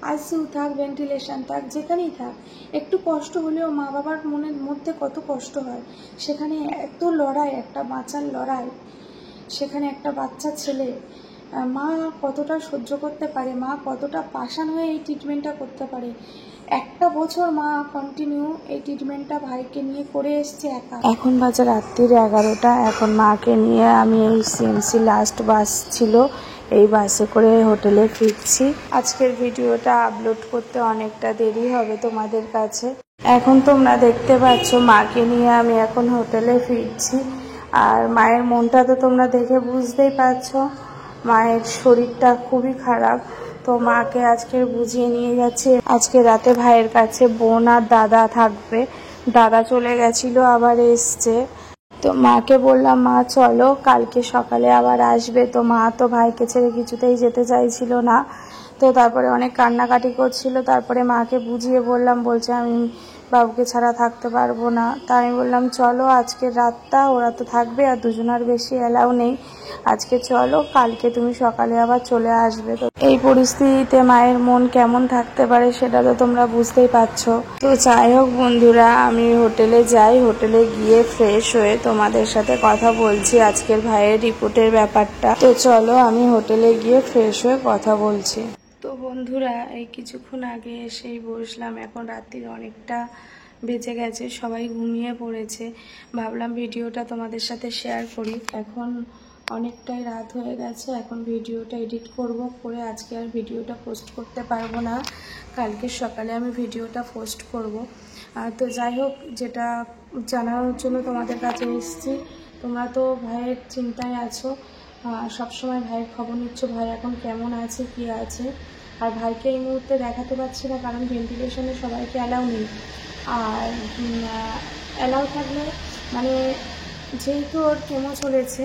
ICU থাক, ventilation থাক, যেখানেই থাক, একটু কষ্ট হলেও মা বাবার মনের মধ্যে কত কষ্ট হয়। সেখানে এত লড়াই, একটা বাঁচার লড়াই, সেখানে একটা বাচ্চা ছেলে, মা কতটা সহ্য করতে পারে, মা কতটা পাষাণ হয়ে এই ট্রিটমেন্টটা করতে পারে। একটা বছর মা কন্টিনিউ এই ট্রিটমেন্টটা ভাইকে নিয়ে করে এসছে একা। এখন বাজে রাত্রির 11টা। এখন মাকে নিয়ে আমি এই সিএমসি লাস্ট বাস ছিল, এই বাসে করে হোটেলে ফিরছি। আজকের ভিডিওটা আপলোড করতে অনেকটা দেরি হবে তোমাদের কাছে। এখন তোমরা দেখতে পাচ্ছ মাকে নিয়ে আমি এখন হোটেলে ফিরছি। আর মায়ের মনটা তো তোমরা দেখে বুঝতেই পারছো, মায়ের শরীরটা খুবই খারাপ। তো মাকে আজকে বুঝিয়ে নিয়ে যাচ্ছে। আজকে রাতে ভাইয়ের কাছে বোন আর দাদা থাকবে, দাদা চলে গেছিল আবার এসছে। তো মাকে বললাম মা চলো, কালকে সকালে আবার আসবে। তো মা তো ভাইকে ছেড়ে কিছুতেই যেতে চাইছিল না। তো তারপরে অনেক কান্নাকাটি করছিল। তারপরে মাকে বুঝিয়ে বললাম, বলছে আমি বাবুকে ছাড়া থাকতে পারবো না। তা আমি বললাম চলো আজকের রাতটা ওরা তো থাকবে, আর দুজনের বেশি অ্যালাউ নেই, আজকে চলো, কালকে তুমি সকালে আবার চলে আসবে। তো এই পরিস্থিতিতে মায়ের মন কেমন থাকতে পারে সেটা তো তোমরা বুঝতেই পারছো। তো যাই হোক বন্ধুরা, আমি হোটেলে যাই, হোটেলে গিয়ে ফ্রেশ হয়ে তোমাদের সাথে কথা বলছি আজকের ভাইয়ের রিপোর্টের ব্যাপারটা। তো চলো আমি হোটেলে গিয়ে ফ্রেশ হয়ে কথা বলছি। তো বন্ধুরা, এই কিছুক্ষণ আগে এসেই বসলাম। এখন রাত্রির অনেকটা বেজে গেছে, সবাই ঘুমিয়ে পড়েছে। ভাবলাম ভিডিওটা তোমাদের সাথে শেয়ার করি। এখন অনেকটাই রাত হয়ে গেছে, এখন ভিডিওটা এডিট করব, করে আজকে আর ভিডিওটা পোস্ট করতে পারবো না, কালকে সকালে আমি ভিডিওটা পোস্ট করব। তো যাই হোক, যেটা জানানোর জন্য তোমাদের কাছে এসেছি, তোমরা তো ভাইয়ের চিন্তায় আছো, সবসময় ভাইয়ের খবর নিচ্ছ, ভাই এখন কেমন আছে, কি আছে। আর ভাইকে এই মুহূর্তে দেখাতে পারছি না, কারণ ভেন্টিলেশনে সবাইকে অ্যালাউ নেই। আর অ্যালাউ থাকলে মানে যেহেতু ওর কেমো চলেছে,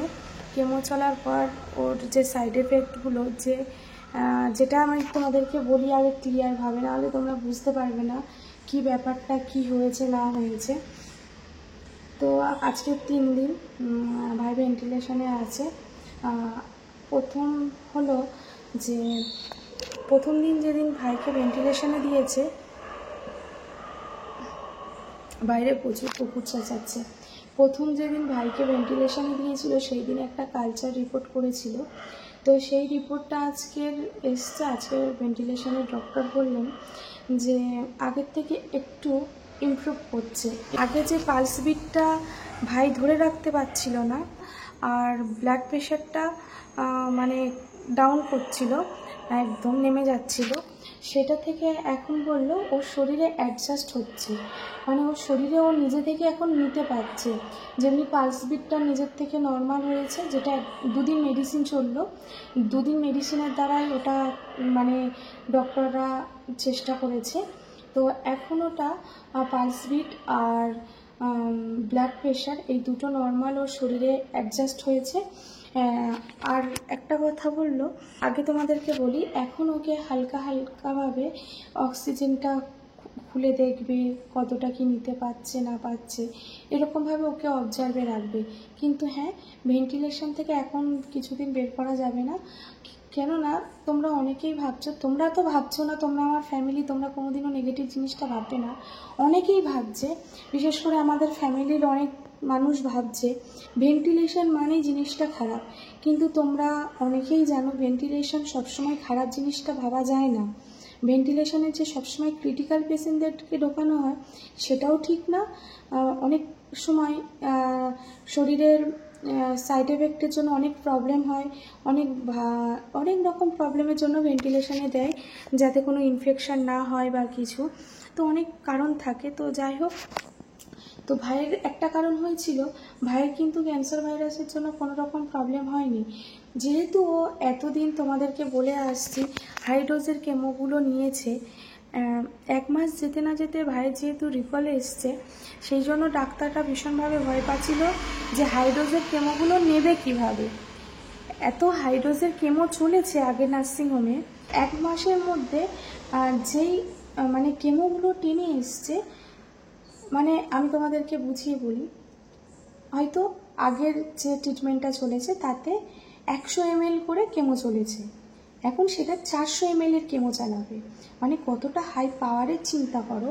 কেমো চলার পর ওর যে সাইড এফেক্টগুলো, যেটা আমি তোমাদেরকে বলি আগে ক্লিয়ারভাবে, নাহলে তোমরা বুঝতে পারবে না কি ব্যাপারটা, কি হয়েছে না হয়েছে। তো আজকে 3 দিন ভাই ভেন্টিলেশনে আছে। প্রথম হলো যে প্রথম দিন যেদিন ভাইকে ভেন্টিলেশনে দিয়েছে, বাইরে প্রচুর কুকুর চেঁচাচ্ছে। প্রথম যেদিন ভাইকে ভেন্টিলেশনে দিয়েছিল সেই দিন একটা কালচার রিপোর্ট করেছিল। তো সেই রিপোর্টটা আজকের এসছে। আজকের ভেন্টিলেশনের ডক্টর বললেন যে আগের থেকে একটু ইমপ্রুভ করছে। আগে যে পালস বিটটা ভাই ধরে রাখতে পারছিল না, আর ব্লাড প্রেশারটা মানে ডাউন করছিল, একদম নেমে যাচ্ছিল, সেটা থেকে এখন বলল ওর শরীরে অ্যাডজাস্ট হচ্ছে, মানে ওর শরীরে ও নিজে থেকে এখন নিতে পারছে। যেমনি পালস বিটটা নিজের থেকে নর্মাল হয়েছে, যেটা 2 দিন মেডিসিন চললো, 2 দিন মেডিসিনের দ্বারাই ওটা মানে ডক্টররা চেষ্টা করেছে। তো এখন ওটা পালস বিট আর ব্লাড প্রেশার এই দুটো নর্মাল ওর শরীরে অ্যাডজাস্ট হয়েছে। আর একটা কথা বললো, আগে তোমাদেরকে বলি, এখন ওকে হালকা হালকাভাবে অক্সিজেনটা খুলে দেখবে কতটা কি নিতে পারছে না পারছে, এরকমভাবে ওকে অবজার্ভে রাখবে। কিন্তু হ্যাঁ, ভেন্টিলেশন থেকে এখন কিছুদিন বের করা যাবে না। কেননা তোমরা অনেকেই ভাবছো, তোমরা তো ভাবছো না, তোমরা আমার ফ্যামিলি, তোমরা কোনোদিনও নেগেটিভ জিনিসটা ভাববে না। অনেকেই ভাবছে, বিশেষ করে আমাদের ফ্যামিলির অনেক মানুষ ভাবছে ভেন্টিলেশন মানেই জিনিসটা খারাপ। কিন্তু তোমরা অনেকেই জানো ভেন্টিলেশন সবসময় খারাপ জিনিসটা ভাবা যায় না। ভেন্টিলেশনের যে সবসময় ক্রিটিক্যাল পেশেন্টদেরকে ঢোকানো হয় সেটাও ঠিক না। অনেক সময় শরীরের সাইড এফেক্টের জন্য অনেক প্রবলেম হয়, অনেক রকম প্রবলেমের জন্য ভেন্টিলেশনে দেয়, যাতে কোনো ইনফেকশান না হয় বা কিছু, তো অনেক কারণ থাকে। তো যাই হোক, তো ভাইয়ের একটা কারণ হয়েছিল, ভাইয়ের কিন্তু ক্যান্সার ভাইরাসের জন্য কোনো রকম প্রবলেম হয়নি। যেহেতু ও এতদিন তোমাদেরকে বলে আসছি হাই ডোজের কেমোগুলো নিয়েছে, 1 মাস যেতে না যেতে ভাইয়ের যেহেতু রিকলে এসছে, সেই জন্য ডাক্তাররা ভীষণভাবে ভয় পাচ্ছিল যে হাই ডোজের কেমোগুলো নেবে কিভাবে। এত হাই ডোজের কেমো চলেছে আগে নার্সিংহোমে, 1 মাসের মধ্যে যেই মানে কেমোগুলো টেনে এসছে, মানে আমি তোমাদেরকে বুঝিয়ে বলি, হয়তো আগের যে ট্রিটমেন্টটা চলেছে তাতে 100 ml করে কেমো চলেছে, এখন সেটা 400 ml এর কেমো চালাবে, মানে কতটা হাই পাওয়ারের চিন্তা করো।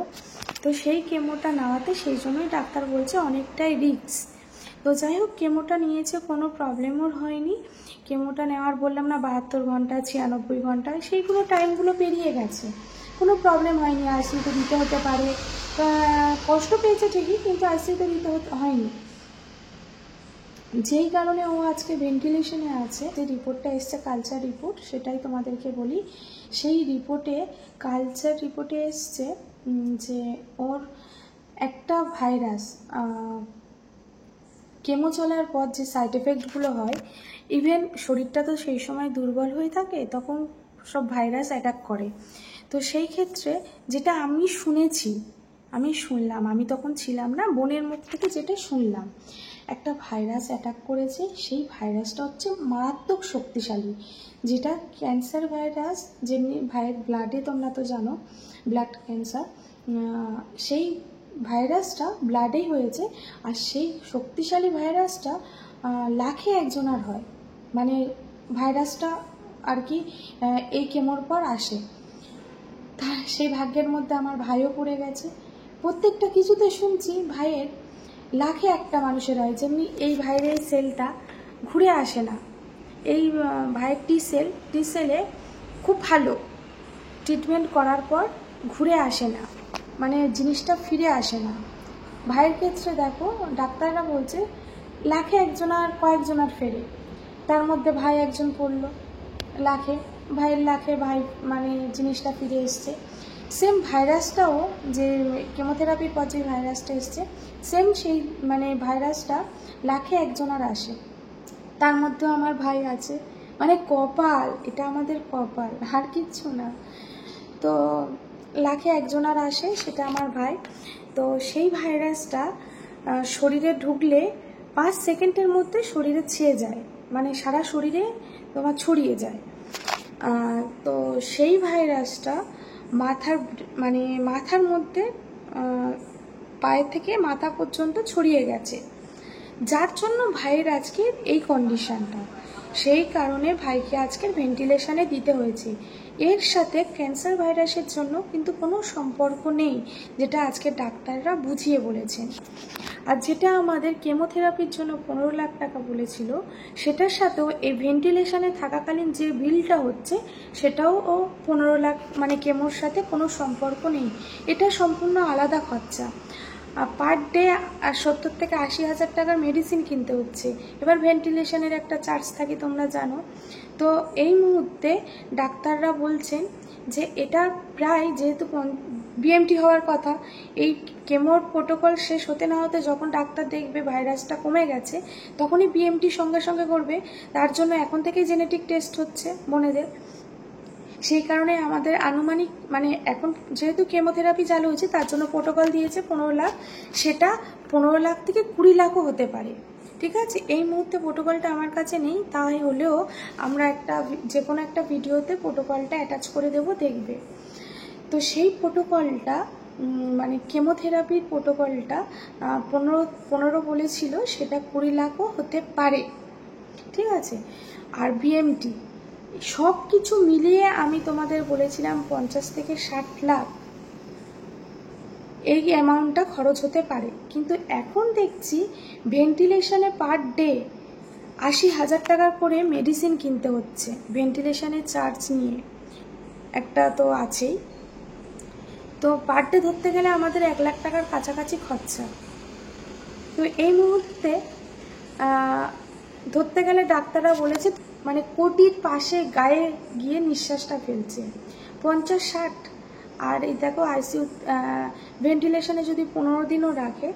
তো সেই কেমোটা নেওয়াতে সেই জন্যই ডাক্তার বলছে অনেকটাই রিস্ক। তো যাই হোক, কেমোটা নিয়েছে, কোনো প্রবলেমও হয়নি। কেমোটা নেওয়ার বললাম না 72 ঘন্টা 96 ঘন্টা, সেইগুলো টাইমগুলো পেরিয়ে গেছে, কোনো প্রবলেম হয়নি। আইসিইউতে দিতে হতে পারে, কষ্ট পেয়েছে ঠিকই, কিন্তু আইসিইউতে দিতে হয়নি। যেই কারণে ও আজকে ভেন্টিলেশনে আছে। যে রিপোর্টটা এসছে কালচার রিপোর্ট, সেটাই তোমাদেরকে বলি। সেই রিপোর্টে, কালচার রিপোর্টে এসছে যে ওর একটা ভাইরাস, কেমো চলার পর যে সাইড এফেক্টগুলো হয়, ইভেন শরীরটা তো সেই সময় দুর্বল হয়ে থাকে, তখন সব ভাইরাস অ্যাটাক করে। তো সেই ক্ষেত্রে যেটা আমি শুনলাম, আমি তখন ছিলাম না, বোনের মুখ থেকে যেটা শুনলাম, একটা ভাইরাস অ্যাটাক করেছে। সেই ভাইরাসটা হচ্ছে মারাত্মক শক্তিশালী, যেটা ক্যান্সার ভাইরাস, যেমনি ভাইয়ের ব্লাডে, তোমরা তো জানো ব্লাড ক্যান্সার, সেই ভাইরাসটা ব্লাডেই হয়েছে। আর সেই শক্তিশালী ভাইরাসটা লাখে একজনের হয়, মানে ভাইরাসটা আর কি এই কেমোর পর আসে। তা সেই ভাগ্যের মধ্যে আমার ভাইও পড়ে গেছে। প্রত্যেকটা কিছুতে শুনছি ভাইয়ের লাখে একটা মানুষের হয়, যেমনি এই ভাইয়ের এই সেলটা ঘুরে আসে না। এই ভাইয়ের টি সেলে খুব ভালো ট্রিটমেন্ট করার পর ঘুরে আসে না, মানে জিনিসটা ফিরে আসে না। ভাইয়ের ক্ষেত্রে দেখো, ডাক্তাররা বলছে লাখে একজনার কয়েকজনার ফেরে, তার মধ্যে ভাই একজন পড়লো লাখে, ভাইয়ের লাখে ভাই মানে জিনিসটা ফিরে এসছে। সেম ভাইরাসটাও, যে কেমোথেরাপির পর যে ভাইরাসটা এসছে, সেম সেই মানে ভাইরাসটা লাখে একজনার আসে, তার মধ্যেও আমার ভাই আছে। মানে কপাল, এটা আমাদের কপাল, আর কিচ্ছু না। তো লাখে একজনার আসে, সেটা আমার ভাই। তো সেই ভাইরাসটা শরীরে ঢুকলে 5 সেকেন্ডের মধ্যে শরীরে ছেয়ে যায়, মানে সারা শরীরে তোমার ছড়িয়ে যায়। তো সেই ভাইরাসটা মাথার মধ্যে, পায়ের থেকে মাথা পর্যন্ত ছড়িয়ে গেছে, যার জন্য ভাইয়ের আজকের এই কন্ডিশনটা। সেই কারণে ভাইকে আজকের ভেন্টিলেশনে দিতে হয়েছে। এর সাথে ক্যান্সার ভাইরাসের জন্য কিন্তু কোনো সম্পর্ক নেই, যেটা আজকে ডাক্তাররা বুঝিয়ে বলেছেন। আর যেটা আমাদের কেমোথেরাপির জন্য 15 লাখ টাকা বলেছিল, সেটার সাথেও এই ভেন্টিলেশনে থাকাকালীন যে বিলটা হচ্ছে, সেটাও 15 লাখ, মানে কেমোর সাথে কোনো সম্পর্ক নেই। এটা সম্পূর্ণ আলাদা খরচা। পার ডে 70 থেকে 80 হাজার টাকার মেডিসিন কিনতে হচ্ছে। এবার ভেন্টিলেশনের একটা চার্জ থাকে, তোমরা জানো। তো এই মুহূর্তে ডাক্তাররা বলছেন যে এটা প্রায়, যেহেতু বিএমটি হওয়ার কথা, এই কেমোর প্রোটোকল শেষ হতে না হতে যখন ডাক্তার দেখবে ভাইরাসটা কমে গেছে, তখনই বিএমটি সঙ্গে সঙ্গে করবে। তার জন্য এখন থেকেই জেনেটিক টেস্ট হচ্ছে বোনেদের। সেই কারণে আমাদের আনুমানিক, মানে এখন যেহেতু কেমোথেরাপি চালু হয়েছে, তার জন্য প্রোটোকল দিয়েছে 15 লাখ, সেটা 15 লাখ থেকে 20 লাখও হতে পারে। ঠিক আছে, এই মুহূর্তে প্রোটোকলটা আমার কাছে নেই, তাই হলেও আমরা যে কোনো একটা ভিডিওতে প্রোটোকলটা অ্যাটাচ করে দেবো, দেখবে। তো সেই প্রোটোকলটা, মানে কেমোথেরাপির প্রোটোকলটা 15 বলেছিল, সেটা 20 লাখও হতে পারে। ঠিক আছে, আর বিএমটি সব কিছু মিলিয়ে আমি তোমাদের বলেছিলাম 50 থেকে 60 লাখ এই অ্যামাউন্টটা খরচ হতে পারে। কিন্তু এখন দেখছি ভেন্টিলেশনে পার ডে 80 হাজার টাকা করে মেডিসিন কিনতে হচ্ছে, ভেন্টিলেশনের চার্জ নিয়ে একটা তো আছেই। তো পার ডে ধরতে গেলে আমাদের 1 লাখ টাকার কাছাকাছি খরচা। তো এই মুহূর্তে ধরতে গেলে ডাক্তাররা বলেছে, মানে কোটির পাশে গায়ে গিয়ে নিঃশ্বাসটা ফেলছে, 50-60। আর এই দেখো আইসিইউ ভেন্টিলেশনে যদি 15 দিনও রাখে,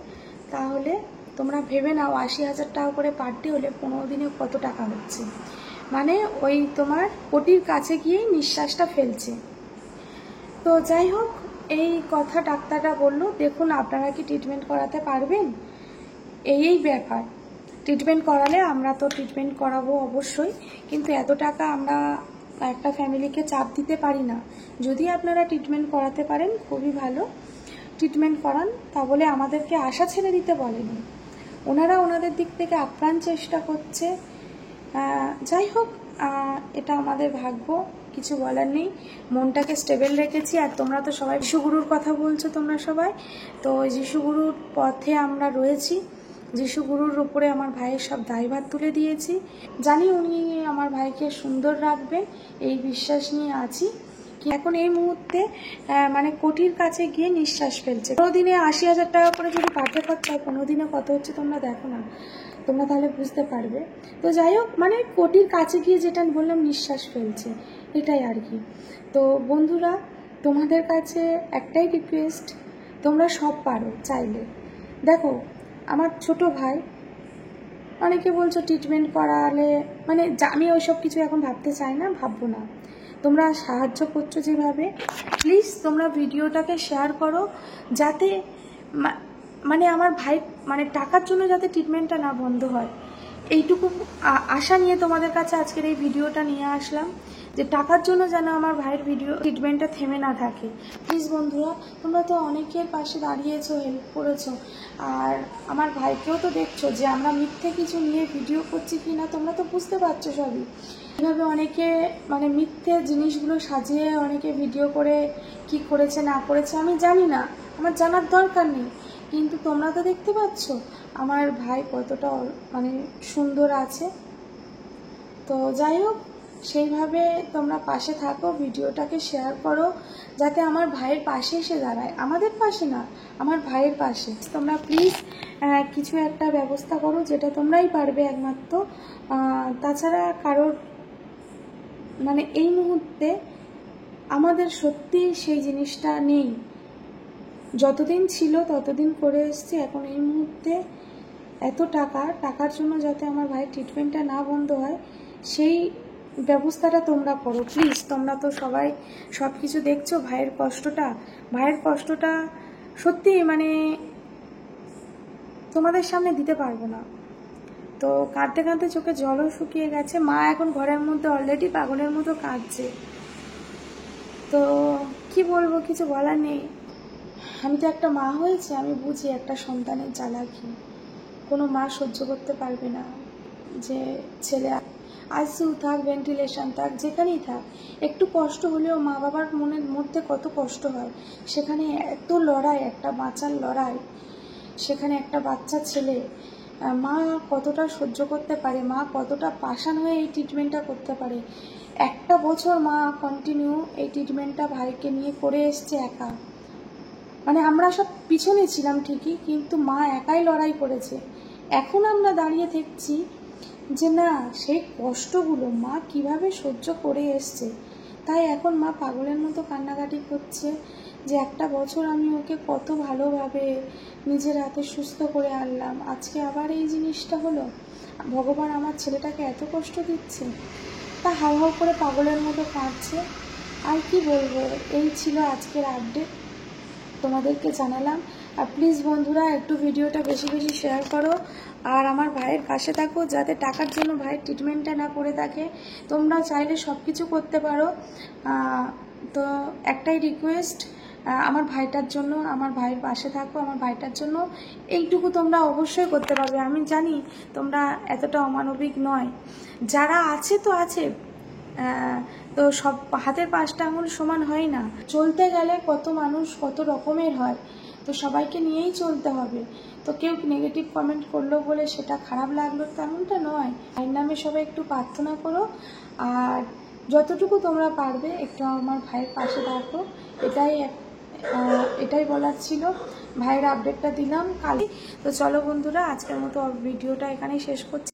তাহলে তোমরা ভেবে নাও 80 হাজার টাকা করে পার ডে হলে 15 দিনে কত টাকা হচ্ছে, মানে ওই তোমার কোটির কাছে গিয়েই নিঃশ্বাসটা ফেলছে। তো যাই হোক, এই কথা ডাক্তাররা বললো, দেখুন আপনারা কি ট্রিটমেন্ট করাতে পারবেন, এই ব্যাপার। ট্রিটমেন্ট করালে আমরা তো ট্রিটমেন্ট করাবো অবশ্যই, কিন্তু এত টাকা আমরা একটা ফ্যামিলিকে চাপ দিতে পারি না। যদি আপনারা ট্রিটমেন্ট করাতে পারেন, খুবই ভালো, ট্রিটমেন্ট করান, তা বলে আমাদেরকে আশা ছেড়ে দিতে বলেনি। ওনারা ওনাদের দিক থেকে আপ্রাণ চেষ্টা করছে। যাই হোক, এটা আমাদের ভাগ্য। কিছু বলার নেই, মনটাকে স্টেবল রেখেছি। আর তোমরা তো সবাই যিশুগুরুর কথা বলছো, তোমরা সবাই তো যিশুগুরুর পথে আমরা রয়েছি। যিশুগুরুর উপরে আমার ভাইয়ের সব দায়ভার তুলে দিয়েছি। জানি উনি আমার ভাইকে সুন্দর রাখবেন, এই বিশ্বাস নিয়ে আছি। এখন এই মুহূর্তে মানে কোটির কাছে গিয়ে নিঃশ্বাস ফেলছে। কোনো দিনে 80,000 টাকা করে যদি পাঠে খরচা হয়, কোনো দিনে কত হচ্ছে তোমরা দেখো না, তোমরা তাহলে বুঝতে পারবে। তো যাই হোক, মানে কোটির কাছে গিয়ে যেটা বললাম নিঃশ্বাস ফেলছে, এটাই আর কি। তো বন্ধুরা, তোমাদের কাছে একটাই রিকোয়েস্ট, তোমরা সব পারো চাইলে। দেখো, আমার ছোট ভাই, অনেকে বলছো ট্রিটমেন্ট করালে, মানে আমি ওইসব কিছু এখন ভাবতে চাই না, ভাববো না। তোমরা সাহায্য করছো যেভাবে, প্লিজ তোমরা ভিডিওটাকে শেয়ার করো, যাতে মানে আমার ভাই মানে টাকার জন্য যাতে ট্রিটমেন্টটা না বন্ধ হয়, এইটুকু আশা নিয়ে তোমাদের কাছে আজকের এই ভিডিওটা নিয়ে আসলাম, যে টাকার জন্য যেন আমার ভাইয়ের ট্রিটমেন্টটা থেমে না থাকে। প্লিজ বন্ধুরা, তোমরা তো অনেকের পাশে দাঁড়িয়েছো, হেল্প করেছো, আর আমার ভাইকেও তো দেখছো যে আমরা মিথ্যে কিছু নিয়ে ভিডিও করছি কি না, তোমরা তো বুঝতে পারছো সবই। এভাবে অনেকে মানে মিথ্যে জিনিসগুলো সাজিয়ে অনেকে ভিডিও করে কি করেছে না করেছে আমি জানি না, আমার জানার দরকার নেই, কিন্তু তোমরা তো দেখতে পাচ্ছ আমার ভাই কতটা মানে সুন্দর আছে। তো যাই হোক, সেইভাবে তোমরা পাশে থাকো, ভিডিওটাকে শেয়ার করো, যাতে আমার ভাইয়ের পাশে এসে দাঁড়ায়, আমাদের পাশে না, আমার ভাইয়ের পাশে। তোমরা প্লিজ কিছু একটা ব্যবস্থা করো, যেটা তোমরাই পারবে একমাত্র, তাছাড়া কারোর মানে এই মুহূর্তে আমাদের সত্যি সেই জিনিসটা নেই। যতদিন ছিল ততদিন করে এসছি, এখন এই মুহূর্তে এত টাকার জন্য যাতে আমার ভাইয়ের ট্রিটমেন্টটা না বন্ধ হয়, সেই ব্যবস্থাটা তোমরা করো প্লিজ। তোমরা তো সবাই সব কিছু দেখছো, ভাইয়ের কষ্টটা সত্যি মানে তোমাদের সামনে দিতে পারবো না। তো কাঁদতে কাঁদতে চোখে জলও শুকিয়ে গেছে, মা এখন ঘরের মধ্যে অলরেডি পাগলের মতো কাঁদছে। তো কি বলবো, কিছু বলার নেই। আমি তো একটা মা হয়েছি, আমি বুঝি একটা সন্তানের জ্বালা কি। কোনো মা সহ্য করতে পারবে না যে ছেলে আইসিইউ থাক, ভেন্টিলেশন থাক, যেখানেই থাক, একটু কষ্ট হলেও মা বাবার মনের মধ্যে কত কষ্ট হয়। সেখানে এত লড়াই, একটা বাঁচার লড়াই, সেখানে একটা বাচ্চা ছেলে, মা কতটা সহ্য করতে পারে, মা কতটা পাষাণ হয়ে এই ট্রিটমেন্টটা করতে পারে। একটা বছর মা কন্টিনিউ এই ট্রিটমেন্টটা ভাইকে নিয়ে করে এসছে একা। মানে আমরা সব পিছনে ছিলাম ঠিকই, কিন্তু মা একাই লড়াই করেছে। এখন আমরা দাঁড়িয়ে দেখছি যে না, সেই কষ্টগুলো মা কিভাবে সহ্য করে এসছে। তাই এখন মা পাগলের মতো কান্নাকাটি করছে যে একটা বছর আমি ওকে কত ভালোভাবে নিজের হাতে সুস্থ করে আনলাম, আজকে আবার এই জিনিসটা হলো। ভগবান আমার ছেলেটাকে এত কষ্ট দিচ্ছে। তা হাউ হাউ করে পাগলের মতো কাঁদছে। আর কি বলবো, এই ছিল আজকের আপডেট, তোমাদেরকে জানালাম। আর প্লিজ বন্ধুরা, একটু ভিডিওটা বেশি বেশি শেয়ার করো, আর আমার ভাইয়ের পাশে থাকো, যাতে টাকার জন্য ভাইয়ের ট্রিটমেন্টটা না করে থাকে। তোমরা চাইলে সব কিছু করতে পারো, তো একটাই রিকোয়েস্ট, আমার ভাইটার জন্য, আমার ভাইয়ের পাশে থাকো, আমার ভাইটার জন্য এইটুকু তোমরা অবশ্যই করতে পারবে। আমি জানি তোমরা এতটা অমানবিক নয়, যারা আছে তো আছে, তো সব হাতের 5টা আঙুল সমান হয় না, চলতে গেলে কত মানুষ কত রকমের হয়, তো সবাইকে নিয়েই চলতে হবে। তো কেউ নেগেটিভ কমেন্ট করলো বলে সেটা খারাপ লাগলো তেমনটা নয়। ভাইয়ের নামে সবাই একটু প্রার্থনা করো, আর যতটুকু তোমরা পারবে একটু আমার ভাইয়ের পাশে থাকো, এটাই বলার ছিল। ভাইয়ের আপডেটটা দিলাম কালই। তো চলো বন্ধুরা, আজকের মতো ভিডিওটা এখানেই শেষ করছি।